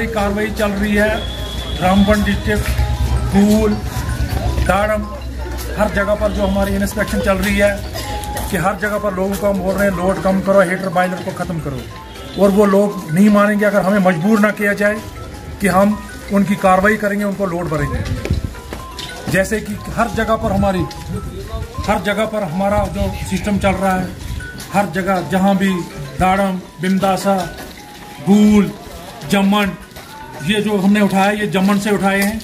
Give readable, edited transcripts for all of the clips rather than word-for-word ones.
हमारी कार्रवाई चल रही है रामबन डिस्ट्रिक्ट, फूल, दाड़म, हर जगह पर जो हमारी इंस्पेक्शन चल रही है कि हर जगह पर लोगों को हम बोल रहे हैं लोड कम करो, हीटर बॉयलर को ख़त्म करो, और वो लोग नहीं मानेंगे। अगर हमें मजबूर ना किया जाए कि हम उनकी कार्रवाई करेंगे, उनको लोड भरेंगे। जैसे कि हर जगह पर हमारा जो सिस्टम चल रहा है, हर जगह जहाँ भी दाड़म, बिंदासा, भूल, जमन, ये जो हमने उठाया ये जमन से उठाए हैं,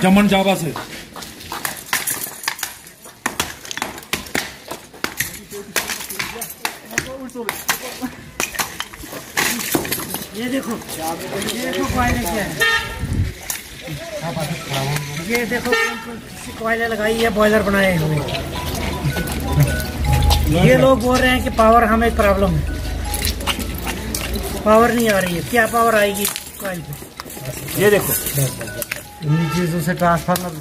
जमन जावा से। ये देखो कोयले क्या है, ये देखो कोयले लगाई है, बॉयलर बनाए हुए। ये लोग बोल रहे हैं कि पावर हमें प्रॉब्लम है, पावर नहीं आ रही है। क्या पावर आएगी कोयल पे? ये देखो इन्हीं चीजों से ट्रांसफार्मर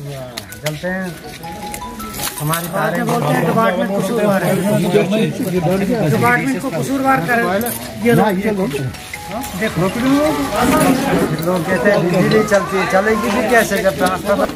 जलते हैं। हमारी बात बोलते हैं डिपार्टमेंट कसूरवार है, डिपार्टमेंट को कसूरवार कर। ये देखो लोग कहते हैं बिजली चलती है, चलेगी भी कैसे जब ट्रांसफार्मर